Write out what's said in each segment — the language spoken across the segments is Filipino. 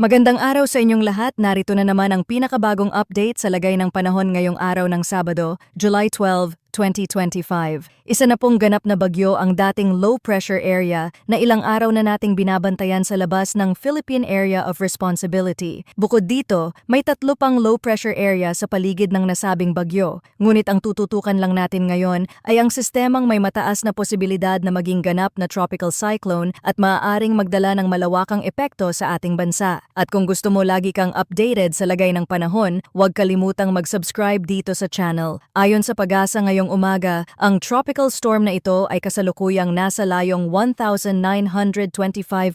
Magandang araw sa inyong lahat. Narito na naman ang pinakabagong update sa lagay ng panahon ngayong araw ng Sabado, July 12, 2025. Isa na pong ganap na bagyo ang dating low pressure area na ilang araw na nating binabantayan sa labas ng Philippine Area of Responsibility. Bukod dito, may tatlo pang low pressure area sa paligid ng nasabing bagyo. Ngunit ang tututukan lang natin ngayon ay ang sistemang may mataas na posibilidad na maging ganap na tropical cyclone at maaaring magdala ng malawakang epekto sa ating bansa. At kung gusto mo lagi kang updated sa lagay ng panahon, huwag kalimutang mag-subscribe dito sa channel. Ayon sa Pag-asa ngayong umaga, ang tropical storm na ito ay kasalukuyang nasa layong 1,925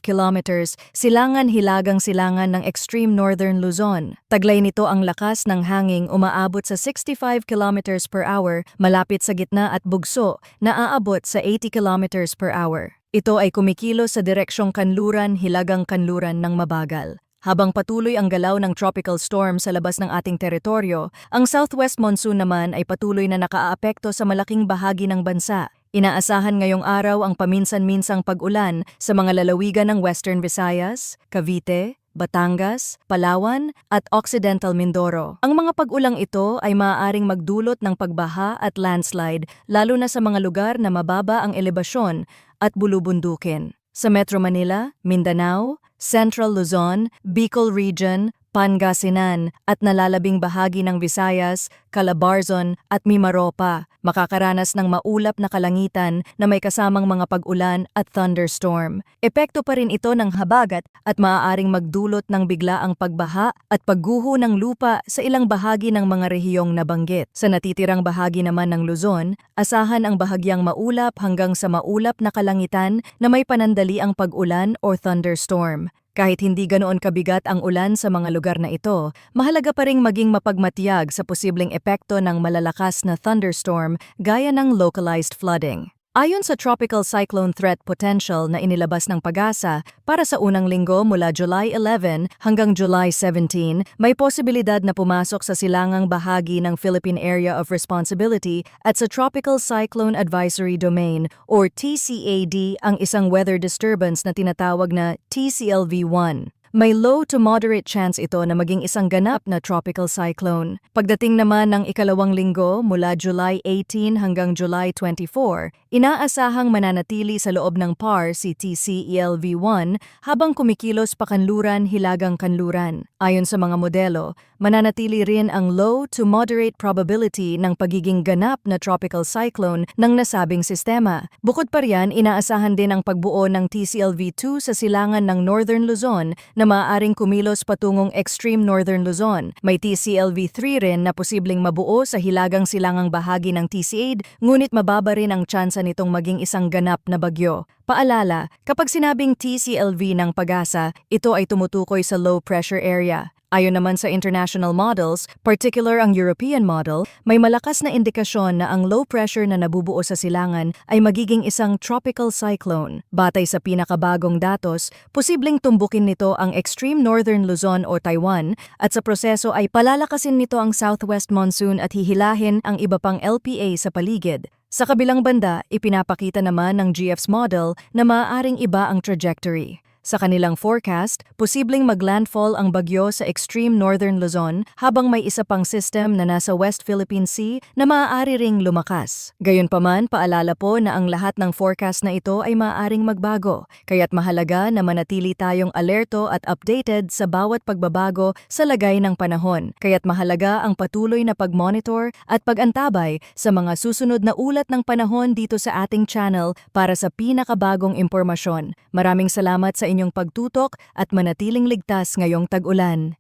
kilometers silangan-hilagang silangan ng extreme northern Luzon. Taglay nito ang lakas ng hanging umaabot sa 65 kilometers per hour malapit sa gitna at bugso na aabot sa 80 kilometers per hour. Ito ay kumikilos sa direksyong kanluran-hilagang kanluran ng mabagal. Habang patuloy ang galaw ng tropical storm sa labas ng ating teritoryo, ang southwest monsoon naman ay patuloy na nakaaapekto sa malaking bahagi ng bansa. Inaasahan ngayong araw ang paminsan-minsang pag-ulan sa mga lalawigan ng Western Visayas, Cavite, Batangas, Palawan at Occidental Mindoro. Ang mga pag-ulang ito ay maaaring magdulot ng pagbaha at landslide lalo na sa mga lugar na mababa ang elebasyon at bulubundukin. Sa Metro Manila, Mindanao, Central Luzon, Bicol Region, Pangasinan at nalalabing bahagi ng Visayas, Calabarzon at Mimaropa, makakaranas ng maulap na kalangitan na may kasamang mga pag-ulan at thunderstorm. Epekto pa rin ito ng habagat at maaaring magdulot ng biglaang pagbaha at pagguho ng lupa sa ilang bahagi ng mga rehiyong nabanggit. Sa natitirang bahagi naman ng Luzon, asahan ang bahagyang maulap hanggang sa maulap na kalangitan na may panandaliang pag-ulan or thunderstorm. Kahit hindi ganoon kabigat ang ulan sa mga lugar na ito, mahalaga pa ring maging mapagmatiyag sa posibleng epekto ng malalakas na thunderstorm gaya ng localized flooding. Ayon sa Tropical Cyclone Threat Potential na inilabas ng Pag-asa, para sa unang linggo mula July 11 hanggang July 17, may posibilidad na pumasok sa silangang bahagi ng Philippine Area of Responsibility at sa Tropical Cyclone Advisory Domain or TCAD ang isang weather disturbance na tinatawag na TCLV1. May low to moderate chance ito na maging isang ganap na tropical cyclone. Pagdating naman ng ikalawang linggo mula July 18 hanggang July 24, inaasahang mananatili sa loob ng PAR si TCELV1 habang kumikilos pakanluran hilagang kanluran. Ayon sa mga modelo, mananatili rin ang low to moderate probability ng pagiging ganap na tropical cyclone ng nasabing sistema. Bukod pa riyan, inaasahan din ang pagbuo ng TCLV2 sa silangan ng Northern Luzon na maaaring kumilos patungong extreme northern Luzon. May TCLV3 rin na posibleng mabuo sa hilagang silangang bahagi ng TCAD, ngunit mababa rin ang tsansa nitong maging isang ganap na bagyo. Paalala, kapag sinabing TCLV ng Pag-asa, ito ay tumutukoy sa low pressure area. Ayon naman sa international models, particular ang European model, may malakas na indikasyon na ang low pressure na nabubuo sa silangan ay magiging isang tropical cyclone. Batay sa pinakabagong datos, posibleng tumbukin nito ang extreme northern Luzon o Taiwan at sa proseso ay palalakasin nito ang southwest monsoon at hihilahin ang iba pang LPA sa paligid. Sa kabilang banda, ipinapakita naman ng GF's model na maaaring iba ang trajectory. Sa kanilang forecast, posibleng maglandfall ang bagyo sa extreme northern Luzon habang may isa pang system na nasa West Philippine Sea na maaari ring lumakas. Gayunpaman, paalala po na ang lahat ng forecast na ito ay maaaring magbago, kaya't mahalaga na manatili tayong alerto at updated sa bawat pagbabago sa lagay ng panahon. Kaya't mahalaga ang patuloy na pag-monitor at pag-antabay sa mga susunod na ulat ng panahon dito sa ating channel para sa pinakabagong impormasyon. Maraming salamat sa inyong pagtutok at manatiling ligtas ngayong tag-ulan.